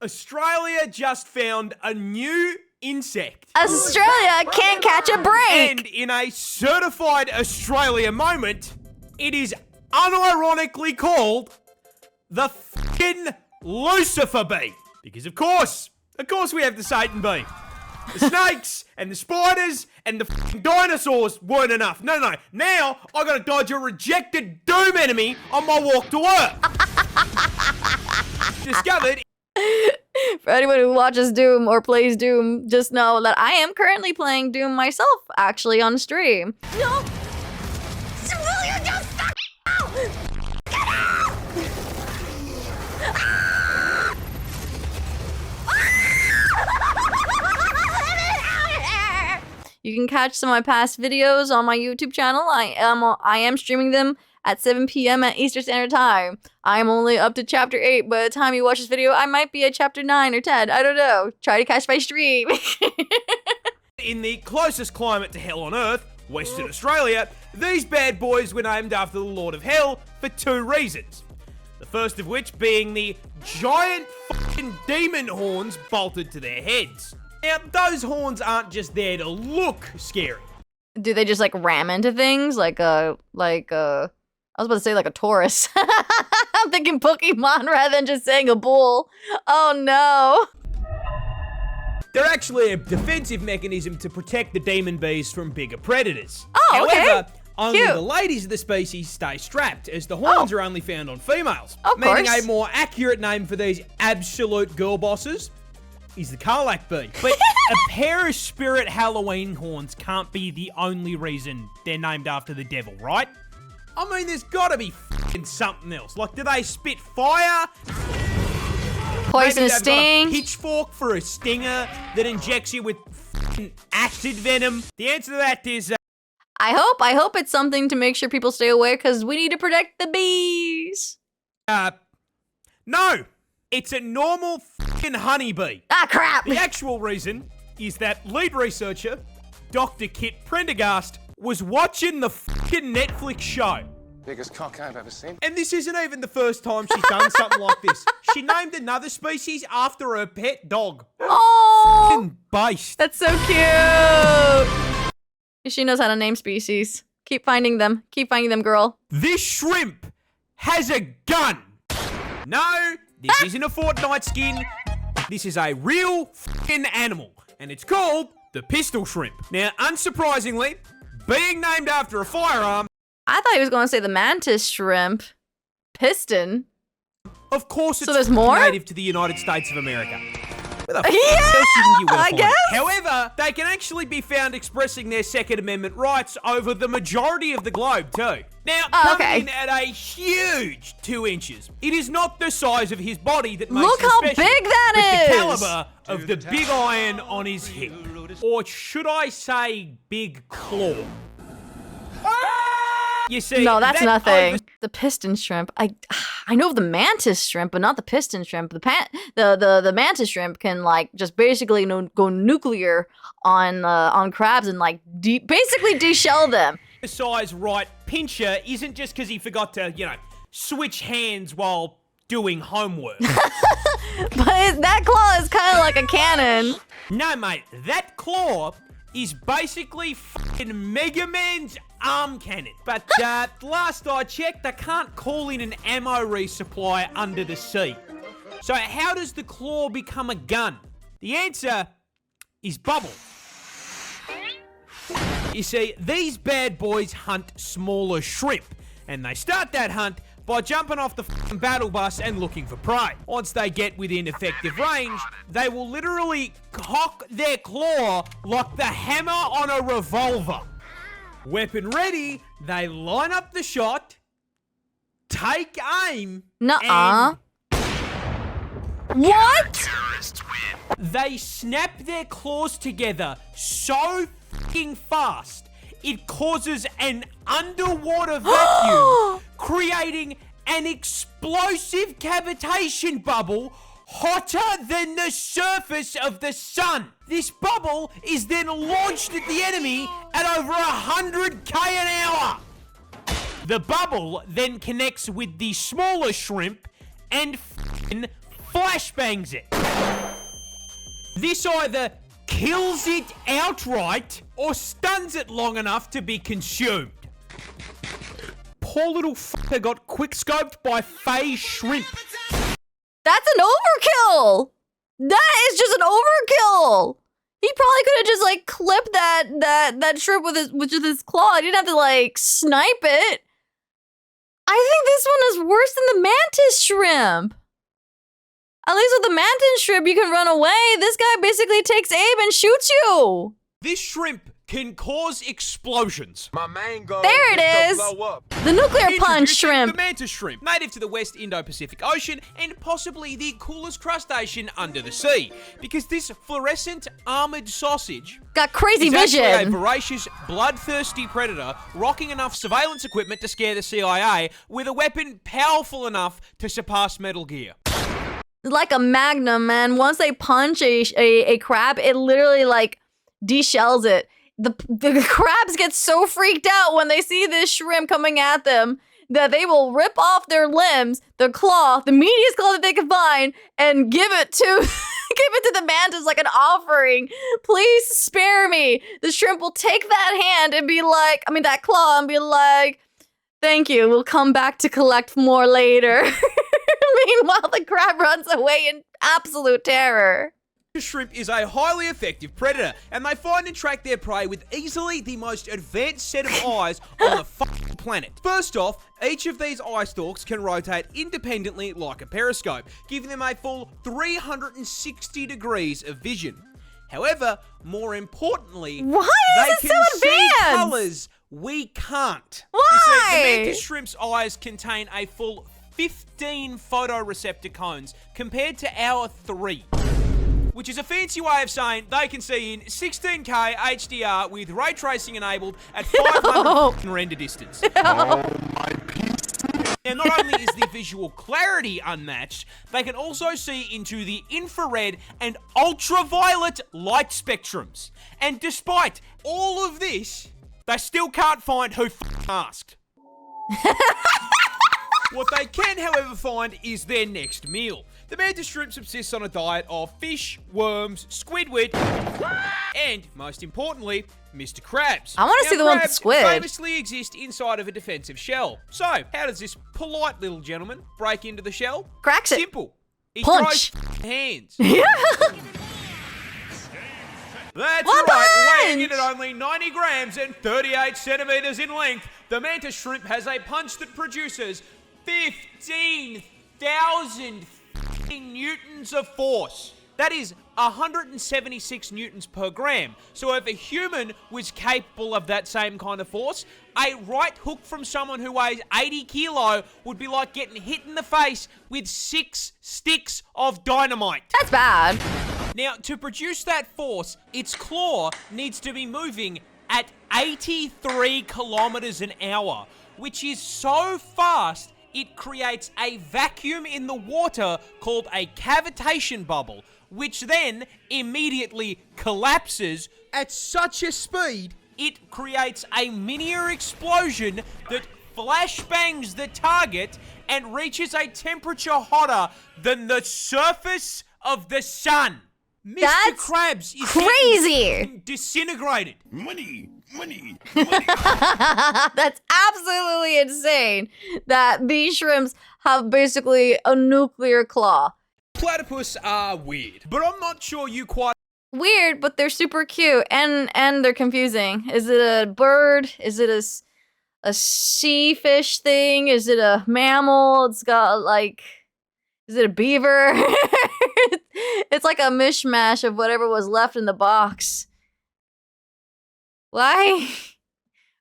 Australia just found a new insect. Australia can't catch a break. And in a certified Australia moment, it is unironically called the f***ing Lucifer bee. Because of course we have the Satan bee. The snakes and the spiders and the f***ing dinosaurs weren't enough. No. Now I gotta dodge a rejected doom enemy on my walk to work. Discovered. For anyone who watches Doom or plays Doom, just know that I am currently playing Doom myself, actually, on stream. No! Civilian, just fuck out! Get out! You can catch some of my past videos on my YouTube channel. I am streaming them at 7 p.m. at Eastern Standard Time. I am only up to chapter 8. By the time you watch this video, I might be at chapter 9 or 10. I don't know. Try to catch my stream. In the closest climate to hell on Earth, Western Australia, these bad boys were named after the Lord of Hell for 2 reasons. The first of which being the giant fucking demon horns bolted to their heads. Now, those horns aren't just there to look scary. Do they just like ram into things like I was about to say like a Taurus. I'm thinking Pokemon rather than just saying a bull. Oh no. They're actually a defensive mechanism to protect the demon bees from bigger predators. Oh, okay. However, only Cute. the ladies of the species stay strapped, as the horns are only found on females. Of meaning course. a more accurate name for these absolute girl bosses is the Karlak bee. But a pair of spirit Halloween horns can't be the only reason they're named after the devil, right? I mean, there's gotta be f***ing something else. Like, do they spit fire? Poisonous Maybe they've got a sting. pitchfork for a stinger that injects you with f***ing acid venom. The answer to that is... I hope it's something to make sure people stay away because we need to protect the bees. No. It's a normal f***ing honeybee. Ah, crap. The actual reason is that lead researcher, Dr. Kit Prendergast, was watching the f***ing Netflix show. Biggest cock I've ever seen. And this isn't even the first time she's done something like this. She named another species after her pet dog. Oh, F***ing based. that's so cute. She knows how to name species. Keep finding them. Keep finding them, girl. This shrimp has a gun. No, this isn't a Fortnite skin. This is a real f***ing animal. And it's called the pistol shrimp. Now, unsurprisingly, being named after a firearm... I thought he was going to say the mantis shrimp. Piston. Of course, it's So there's more? native to the United States of America. Where the f*** Yeah, else do you think you would I find it? guess. However, they can actually be found expressing their Second Amendment rights over the majority of the globe, too. Now, coming in at a huge 2 inches, it is not the size of his body that makes Look him how special, big that but is. the caliber of the big iron on his hip. Or should I say big claw? You see, No, that's that nothing. The piston shrimp. I know of the mantis shrimp, but not the piston shrimp. The mantis shrimp can like just basically go nuclear on crabs and like basically deshell them. The size right pincher isn't just because he forgot to, switch hands while doing homework. But that claw is kind of like a cannon. No, mate, that claw is basically fucking Mega Man's arm cannon. But last I checked, they can't call in an ammo resupply under the sea. So how does the claw become a gun? The answer is bubble. You see, these bad boys hunt smaller shrimp, and they start that hunt by jumping off the f***ing battle bus and looking for prey. Once they get within effective range, they will literally cock their claw like the hammer on a revolver. Weapon ready, they line up the shot, take aim, Nuh-uh. What? They snap their claws together so f***ing fast, it causes an underwater vacuum, creating an explosive cavitation bubble hotter than the surface of the sun. This bubble is then launched at the enemy at over 100k an hour. The bubble then connects with the smaller shrimp and f***ing flashbangs it. This either kills it outright or stuns it long enough to be consumed. Poor little fucker got quickscoped by phase shrimp. That's an overkill! That is just an overkill! He probably could have just like clipped that shrimp with his claw. He didn't have to like snipe it. I think this one is worse than the mantis shrimp. At least with the mantis shrimp, you can run away. This guy basically takes aim and shoots you. This shrimp can cause explosions. My main goal There it is. to blow up. The nuclear punch Introducing shrimp. The mantis shrimp, native to the West Indo-Pacific Ocean and possibly the coolest crustacean under the sea. Because this fluorescent armored sausage Got crazy is actually a vision. voracious, bloodthirsty predator rocking enough surveillance equipment to scare the CIA with a weapon powerful enough to surpass Metal Gear. Like a magnum, man. Once they punch a crab, it literally like deshells it. The crabs get so freaked out when they see this shrimp coming at them that they will rip off their limbs, their claw, the meatiest claw that they can find, and give it to the mantis like an offering. Please spare me. The shrimp will take that hand and be like, that claw and be like, thank you. We'll come back to collect more later. Meanwhile, the crab runs away in absolute terror. Shrimp is a highly effective predator, and they find and track their prey with easily the most advanced set of eyes on the fucking planet. First off, each of these eye stalks can rotate independently like a periscope, giving them a full 360 degrees of vision. However, more importantly, Why is they it can so see advanced? colors we can't. Why? You see, the mantis shrimp's eyes contain a full 15 photoreceptor cones compared to our 3. Which is a fancy way of saying they can see in 16K HDR with ray tracing enabled at 500 render distance. Now, not only is the visual clarity unmatched, they can also see into the infrared and ultraviolet light spectrums. And despite all of this, they still can't find who asked. What they can, however, find is their next meal. The mantis shrimp subsists on a diet of fish, worms, squidward, and, most importantly, Mr. Krabs. I want to see the one with the Crabs squid. famously exist inside of a defensive shell. So, how does this polite little gentleman break into the shell? Cracks it. Simple. He Punch. throws hands. Yeah. That's One right, weighing in punch! at only 90 grams and 38 centimeters in length, the mantis shrimp has a punch that produces 15,000 newtons of force. That is 176 newtons per gram. So if a human was capable of that same kind of force, a right hook from someone who weighs 80 kilo would be like getting hit in the face with 6 sticks of dynamite. That's bad. Now, to produce that force, its claw needs to be moving at 83 kilometers an hour, which is so fast it creates a vacuum in the water called a cavitation bubble, which then immediately collapses at such a speed it creates a miniature explosion that flashbangs the target and reaches a temperature hotter than the surface of the sun. Mr. That's Krabs is crazy. getting disintegrated. Money, money. That's absolutely insane that these shrimps have basically a nuclear claw. Platypus are weird, but I'm not sure you quite Weird, but they're super cute and they're confusing. Is it a bird? Is it a sea fish thing? Is it a mammal? It's got like, is it a beaver? It's like a mishmash of whatever was left in the box. Why?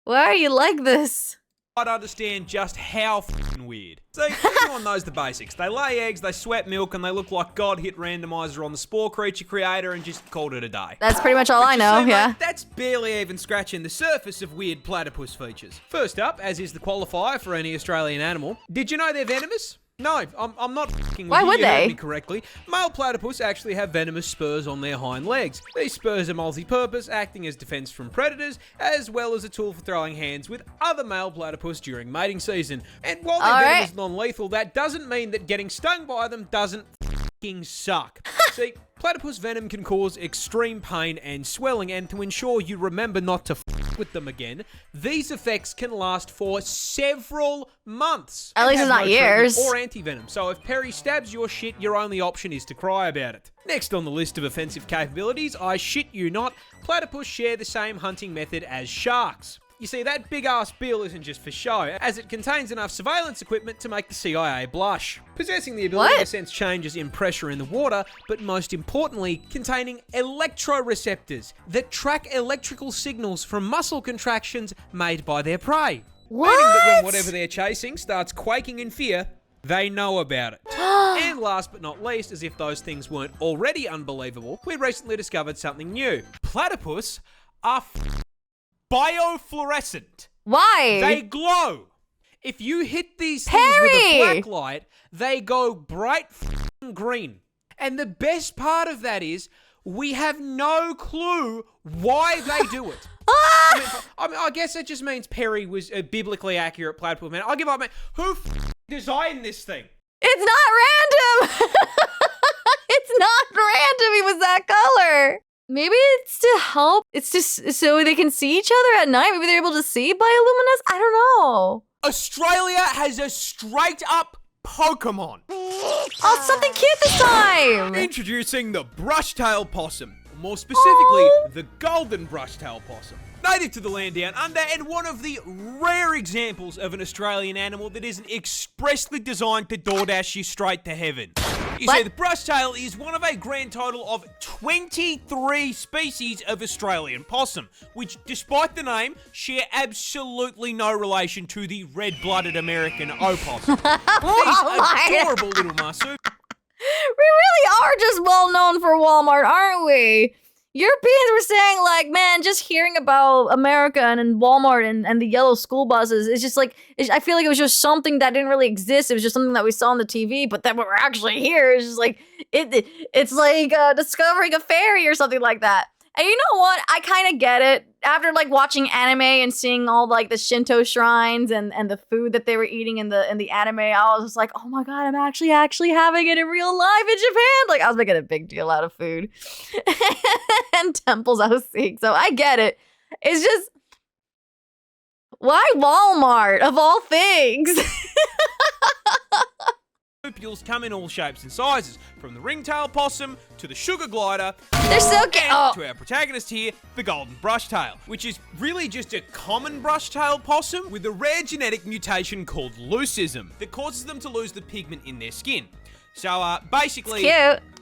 Why are you like this? understand just how f***ing weird. See, everyone knows the basics. They lay eggs, they sweat milk, and they look like God hit randomizer on the spore creature creator and just called it a day. That's pretty much all I You know, see, yeah. mate, that's barely even scratching the surface of weird platypus features. First up, as is the qualifier for any Australian animal, did you know they're venomous? No, I'm not f***ing with Why you. would You heard they? me correctly. Male platypus actually have venomous spurs on their hind legs. These spurs are multi-purpose, acting as defense from predators, as well as a tool for throwing hands with other male platypus during mating season. And while their venom is non-lethal, that doesn't mean that getting stung by them doesn't f***ing suck. See, platypus venom can cause extreme pain and swelling, and to ensure you remember not to f with them again, these effects can last for several months. At least it's not years. Or anti-venom, so if Perry stabs your shit, your only option is to cry about it. Next on the list of offensive capabilities, I shit you not, platypus share the same hunting method as sharks. You see, that big-ass bill isn't just for show, as it contains enough surveillance equipment to make the CIA blush. Possessing the ability to sense changes in pressure in the water, but most importantly, containing electroreceptors that track electrical signals from muscle contractions made by their prey. What? Meaning that when whatever they're chasing starts quaking in fear, they know about it. And last but not least, as if those things weren't already unbelievable, we recently discovered something new. Platypus are biofluorescent. Why? They glow. If you hit these things with a black light, they go bright green. And the best part of that is, we have no clue why they do it. I guess it just means Perry was a biblically accurate platypus man. I'll give up, man. Who designed this thing? It's not random. It's not random. He was that color. Maybe it's to help. It's just so they can see each other at night. Maybe they're able to see bioluminescence. I don't know. Australia has a straight up Pokemon. Oh, something cute this time. Introducing the brushtail possum. More specifically, the golden brushtail possum. Native to the land down under, and one of the rare examples of an Australian animal that isn't expressly designed to DoorDash you straight to heaven. You see, the brushtail is one of a grand total of 23 species of Australian possum, which, despite the name, share absolutely no relation to the red-blooded American opossum. These adorable little marsupials. We really are just well known for Walmart, aren't we? Europeans were saying, like, man, just hearing about America and Walmart and the yellow school buses, it's just like, I feel like it was just something that didn't really exist. It was just something that we saw on the TV, but then when we're actually here, it's just like, it's like discovering a fairy or something like that. And you know what? I kind of get it. After like watching anime and seeing all like the Shinto shrines and the food that they were eating in the anime, I was just like, oh my god, I'm actually having it in real life in Japan. Like I was making a big deal out of food and temples I was seeing. So I get it. It's just, why Walmart of all things? Marsupials come in all shapes and sizes, from the ringtail possum to the sugar glider. They're so cute. To our protagonist here, the golden brushtail, which is really just a common brushtail possum with a rare genetic mutation called leucism that causes them to lose the pigment in their skin. So basically,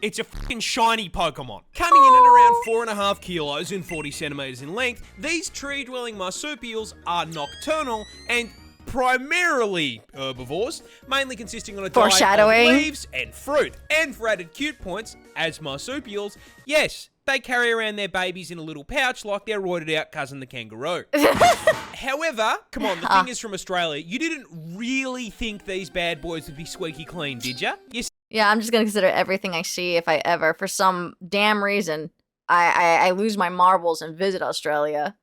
it's a fucking shiny Pokemon. Coming in at around 4.5 kilos and 40 centimeters in length, these tree-dwelling marsupials are nocturnal and primarily herbivores, mainly consisting on a diet of leaves and fruit. And for added cute points, as marsupials, yes, they carry around their babies in a little pouch like their roided out cousin the kangaroo. However, come on, the thing is from Australia, you didn't really think these bad boys would be squeaky clean, did ya? Yeah, I'm just gonna consider everything I see if I ever, for some damn reason, I lose my marbles and visit Australia.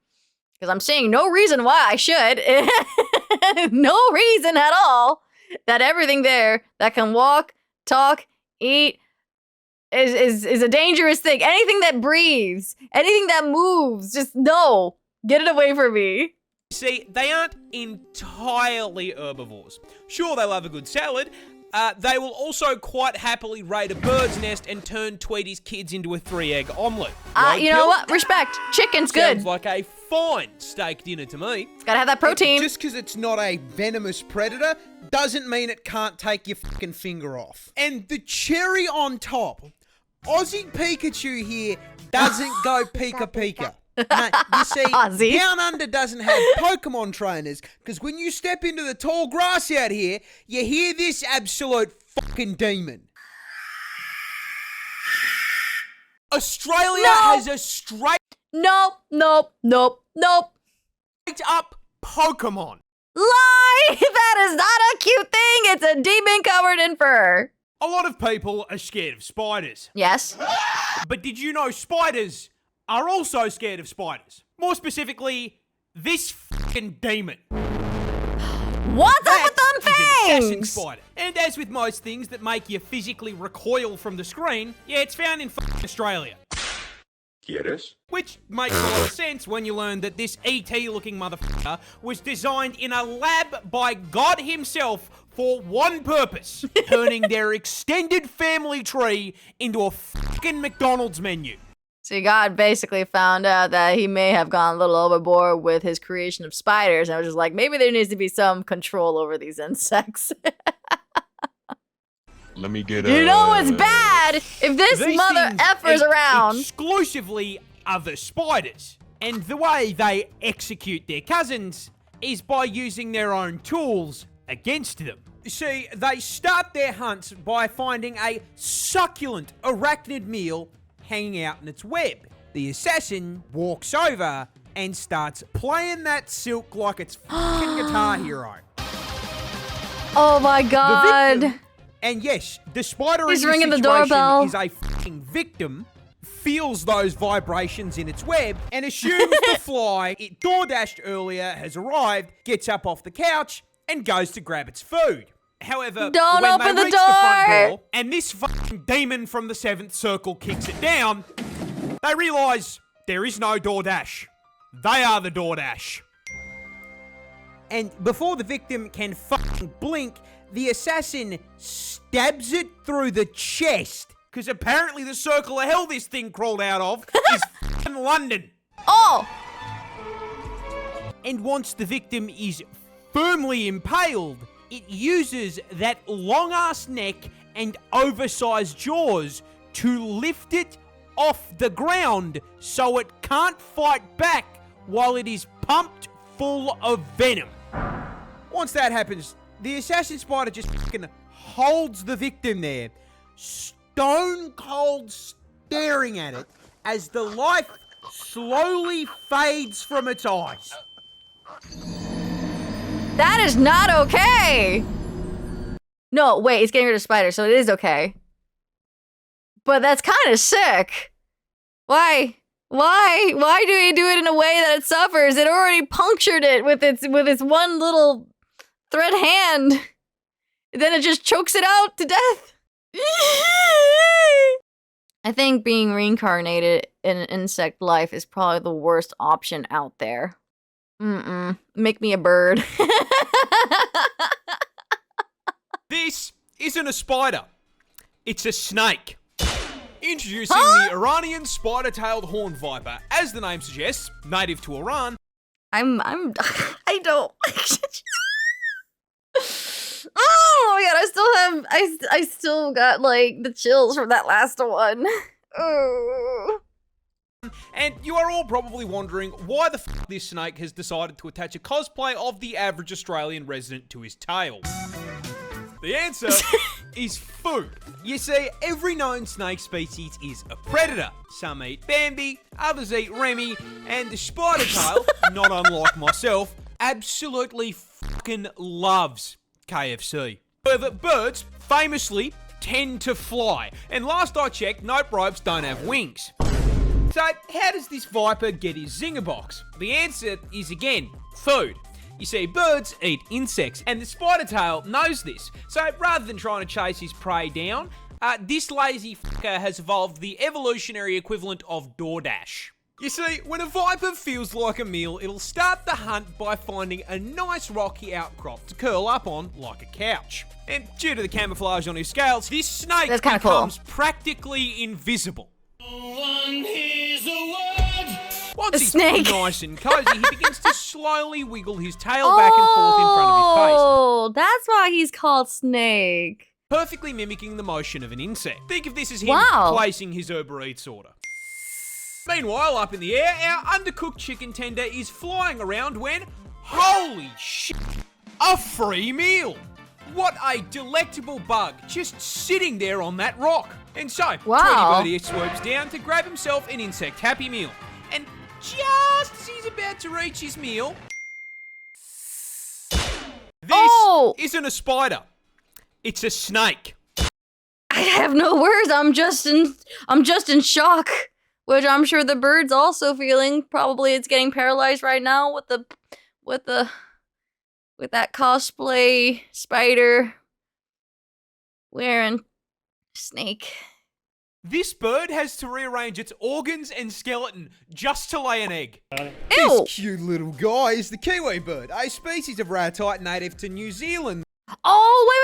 Because I'm seeing no reason why I should. No reason at all that everything there that can walk, talk, eat is a dangerous thing. Anything that breathes, anything that moves, just no. Get it away from me. See, they aren't entirely herbivores. Sure, they love a good salad. They will also quite happily raid a bird's nest and turn Tweety's kids into a 3-egg omelette. You know what? Respect. Chicken's good. Sounds like a fine steak dinner to me. It's gotta have that protein. Just because it's not a venomous predator doesn't mean it can't take your fucking finger off. And the cherry on top, Aussie Pikachu here doesn't go Pika Pika. No, you see, Aussie. Down Under doesn't have Pokemon trainers, because when you step into the tall grass out here, you hear this absolute fucking demon. Australia has a straight Nope. up Pokemon. Lie! That is not a cute thing. It's a demon covered in fur. A lot of people are scared of spiders. Yes. But did you know spiders are also scared of spiders? More specifically, this fucking demon. What's up with them Is an assassin wings! spider. And as with most things that make you physically recoil from the screen, yeah, it's found in fucking Australia. ¿Quieres? Which makes a lot of sense when you learn that this ET-looking motherfucker was designed in a lab by God himself for one purpose, turning their extended family tree into a fucking McDonald's menu. See, God basically found out that he may have gone a little overboard with his creation of spiders, and I was just like, maybe there needs to be some control over these insects. Let me get You know what's bad? If this These mother things effer's around. exclusively other spiders. And the way they execute their cousins is by using their own tools against them. See, they start their hunts by finding a succulent arachnid meal hanging out in its web. The assassin walks over and starts playing that silk like it's fucking Guitar Hero. Oh my God. The victim, and yes, the spider He's in this ringing the situation doorbell. is a fucking victim, feels those vibrations in its web, and assumes the fly it door-dashed earlier has arrived, gets up off the couch, and goes to grab its food. However, Don't when open they the reach the front door. door, and this fucking demon from the 7th circle kicks it down, they realise there is no DoorDash. They are the DoorDash. And before the victim can fucking blink, the assassin stabs it through the chest. Because apparently the circle of hell this thing crawled out of is fucking London. Oh! And once the victim is firmly impaled, it uses that long-ass neck and oversized jaws to lift it off the ground so it can't fight back while it is pumped full of venom. Once that happens, the assassin spider just fucking holds the victim there, stone cold staring at it as the life slowly fades from its eyes. That is not okay! No, wait, it's getting rid of spiders, so it is okay. But that's kind of sick. Why? Why do we do it in a way that it suffers? It already punctured it with its one little thread hand. Then it just chokes it out to death. I think being reincarnated in an insect life is probably the worst option out there. Make me a bird. This isn't a spider. It's a snake. Introducing the Iranian spider-tailed horned viper. As the name suggests, native to Iran. I don't. Oh my god, I still got like the chills from that last one. Oh. And you are all probably wondering why the f this snake has decided to attach a cosplay of the average Australian resident to his tail. The answer is food. You see, every known snake species is a predator. Some eat Bambi, others eat Remy, and the spider tail, not unlike myself, absolutely fucking loves KFC. However, birds famously tend to fly, and last I checked, nope, ropes don't have wings. So, how does this viper get his zinger box? The answer is, again, food. You see, birds eat insects, and the spider tail knows this. So, rather than trying to chase his prey down, this lazy fucker has evolved the evolutionary equivalent of DoorDash. You see, when a viper feels like a meal, it'll start the hunt by finding a nice rocky outcrop to curl up on like a couch. And due to the camouflage on his scales, this snake That's kinda cool. becomes practically invisible. Once he's snake. nice and cozy, he begins to slowly wiggle his tail back and forth in front of his face, Oh, that's why he's called Snake. perfectly mimicking the motion of an insect. Think of this as him Wow. placing his Uber Eats order. Meanwhile, up in the air, our undercooked chicken tender is flying around when, holy shit, a free meal! What a delectable bug, just sitting there on that rock. And so, Wow. Tweety Birdie swoops down to grab himself an insect Happy Meal. And just as he's about to reach his meal, this isn't a spider. It's a snake. I have no words. I'm just in shock, which I'm sure the bird's also feeling. Probably it's getting paralyzed right now with the with that cosplay spider wearing snake. This bird has to rearrange its organs and skeleton just to lay an egg. Ew! This cute little guy is the kiwi bird, a species of ratite native to New Zealand. Oh, wait.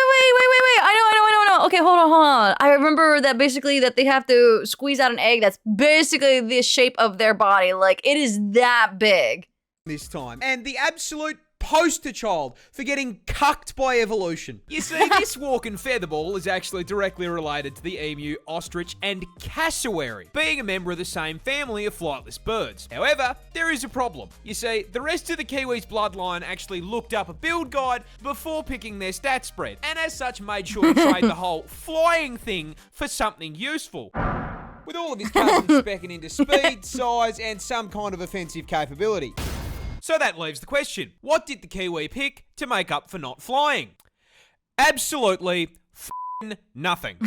I know. Okay, hold on. I remember that basically that they have to squeeze out an egg that's basically the shape of their body. Like, it is that big. This time. And the absolute poster child for getting cucked by evolution. You see, this walking featherball is actually directly related to the emu, ostrich, and cassowary, being a member of the same family of flightless birds. However, there is a problem. You see, the rest of the kiwi's bloodline actually looked up a build guide before picking their stat spread, and as such made sure to trade the whole flying thing for something useful. With all of his cousins specking into speed, size, and some kind of offensive capability. So that leaves the question, what did the kiwi pick to make up for not flying? Absolutely f***ing nothing.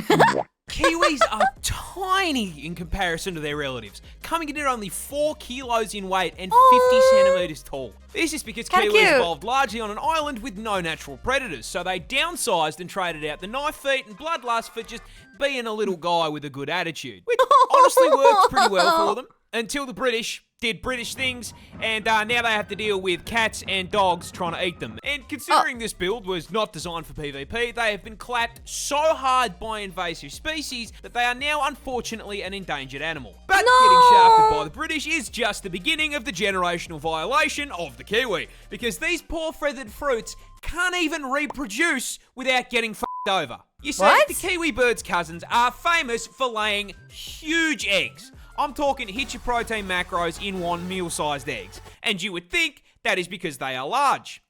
Kiwis are tiny in comparison to their relatives, coming in at only 4 kilos in weight and 50 centimeters tall. This is because Kinda kiwis cute. evolved largely on an island with no natural predators, so they downsized and traded out the knife feet and bloodlust for just being a little guy with a good attitude, which honestly worked pretty well for them, until the British did British things, and now they have to deal with cats and dogs trying to eat them. And considering this build was not designed for PvP, they have been clapped so hard by invasive species that they are now unfortunately an endangered animal. But getting shafted by the British is just the beginning of the generational violation of the kiwi, because these poor feathered fruits can't even reproduce without getting f***ed over. You see, What? the kiwi bird's cousins are famous for laying huge eggs. I'm talking hit your protein macros in one meal-sized eggs. And you would think that is because they are large.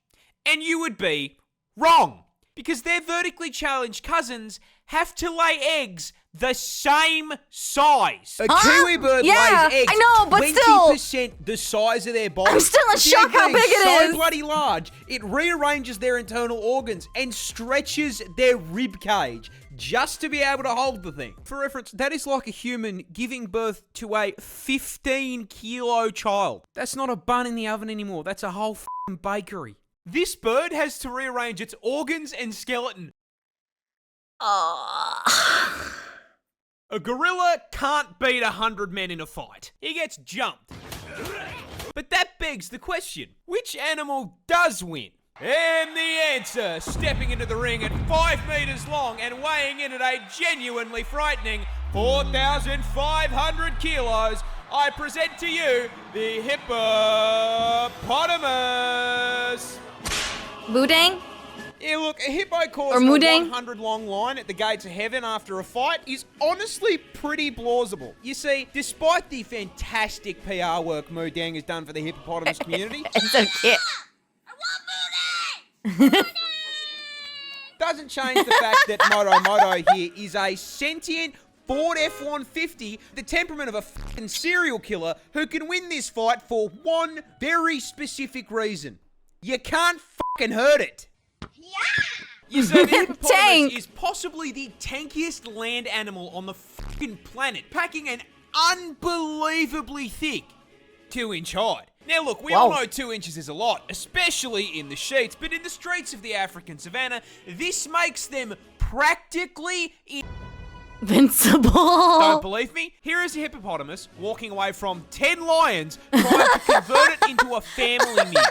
And you would be wrong. Because their vertically challenged cousins have to lay eggs the same size. A kiwi bird Yeah, lays eggs I know, but still. 20% the size of their body. I'm still in With the shock egg how being big it so is. bloody large, it rearranges their internal organs and stretches their rib cage just to be able to hold the thing. For reference, that is like a human giving birth to a 15-kilo child. That's not a bun in the oven anymore. That's a whole f***ing bakery. This bird has to rearrange its organs and skeleton. A gorilla can't beat 100 men in a fight. He gets jumped. But that begs the question, which animal does win? And the answer, stepping into the ring at 5 meters long and weighing in at a genuinely frightening 4,500 kilos, I present to you the hippopotamus. Boudang? Yeah, look, a hippo Or causing a Mudang? 100-long line at the gates of heaven after a fight is honestly pretty plausible. You see, despite the fantastic PR work Mudang has done for the hippopotamus community, It's so cute. doesn't change the fact that Moto here is a sentient Ford F-150, the temperament of a f***ing serial killer who can win this fight for one very specific reason. You can't f***ing hurt it. You see, the hippopotamus Tank. is Possibly the tankiest land animal on the fucking planet, packing an unbelievably thick 2-inch hide. Now look, we all know 2 inches is a lot, especially in the sheets, but in the streets of the African savannah, this makes them practically Invincible. Don't believe me? Here is a hippopotamus walking away from 10 lions trying to convert it into a family meal.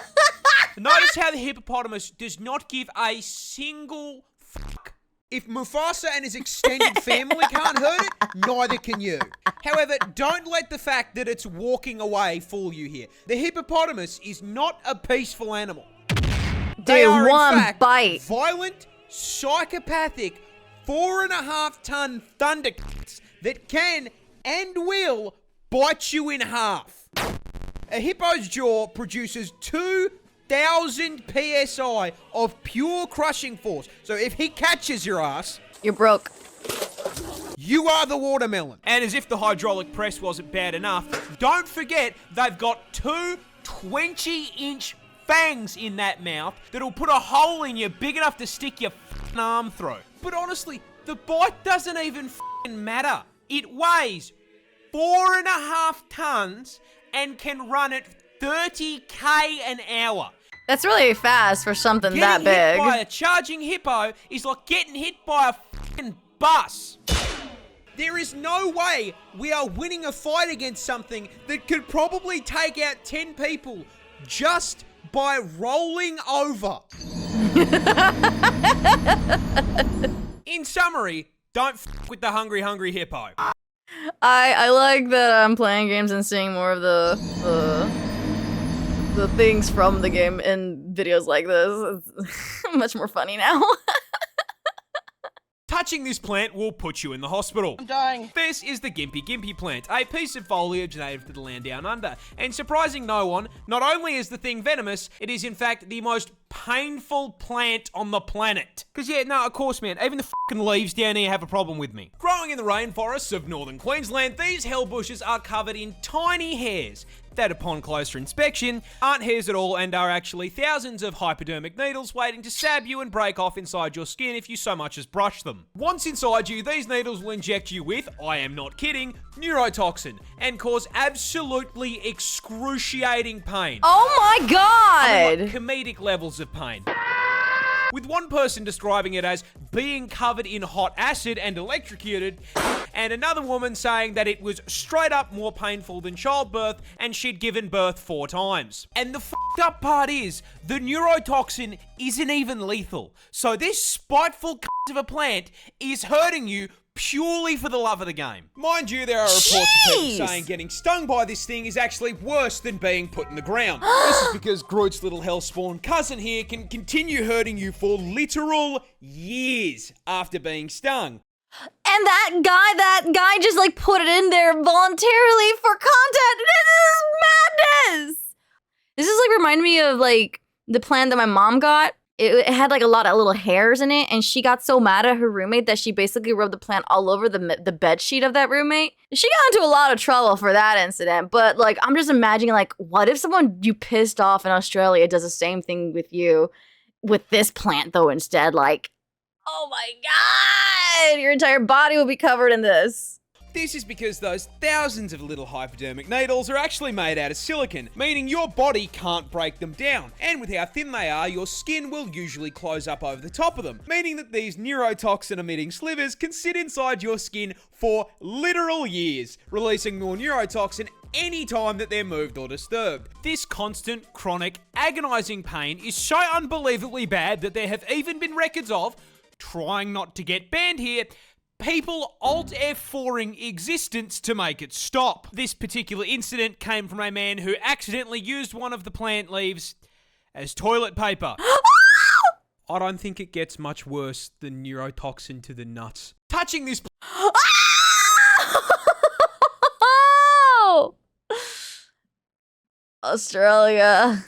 Notice how the hippopotamus does not give a single fuck. If Mufasa and his extended family can't hurt it, neither can you. However, don't let the fact that it's walking away fool you here. The hippopotamus is not a peaceful animal. They Dude, are, one in fact, bite. violent, psychopathic, 4.5-ton thundercats that can and will bite you in half. A hippo's jaw produces 2,000 psi of pure crushing force. So if he catches your ass, You're broke. you are the watermelon. And as if the hydraulic press wasn't bad enough, don't forget they've got 2 20-inch fangs in that mouth that'll put a hole in you big enough to stick your f***ing arm through. But honestly, the bite doesn't even f***ing matter. It weighs 4.5 tons and can run at 30k an hour. That's really fast for something Getting that hit by big. a charging hippo is like getting hit by a fucking bus. There is no way we are winning a fight against something that could probably take out 10 people just by rolling over. In summary, don't f with the hungry hippo. I like that I'm playing games and seeing more of the things from the game in videos like this. It's much more funny now. Touching this plant will put you in the hospital. I'm dying. This is the gympie-gympie plant, a piece of foliage native to the land down under. And surprising no one, not only is the thing venomous, it is in fact the most painful plant on the planet. Cause yeah, no, of course man, even the fucking leaves down here have a problem with me. Growing in the rainforests of northern Queensland, these hell bushes are covered in tiny hairs that upon closer inspection aren't hairs at all and are actually thousands of hypodermic needles waiting to stab you and break off inside your skin if you so much as brush them. Once inside you, these needles will inject you with, I am not kidding, neurotoxin and cause absolutely excruciating pain. Oh my god! Like comedic levels of pain. With one person describing it as being covered in hot acid and electrocuted, and another woman saying that it was straight up more painful than childbirth and she'd given birth 4 times. And the fucked up part is, the neurotoxin isn't even lethal. So this spiteful of a plant is hurting you purely for the love of the game. Mind you, there are reports of people saying getting stung by this thing is actually worse than being put in the ground. This is because Groot's little hellspawn cousin here can continue hurting you for literal years after being stung. And that guy just like put it in there voluntarily for content. This is madness. This is like remind me of like the plant that my mom got. It had like a lot of little hairs in it, and she got so mad at her roommate that she basically rubbed the plant all over the bed sheet of that roommate. She got into a lot of trouble for that incident, but like I'm just imagining like what if someone you pissed off in Australia does the same thing with you with this plant though instead? Like, oh my god, your entire body will be covered in this. This is because those thousands of little hypodermic needles are actually made out of silicon, meaning your body can't break them down. And with how thin they are, your skin will usually close up over the top of them, meaning that these neurotoxin-emitting slivers can sit inside your skin for literal years, releasing more neurotoxin any time that they're moved or disturbed. This constant, chronic, agonizing pain is so unbelievably bad that there have even been records of, trying not to get banned here, people Alt F4ing existence to make it stop. This particular incident came from a man who accidentally used one of the plant leaves as toilet paper. I don't think it gets much worse than neurotoxin to the nuts. Touching this Australia.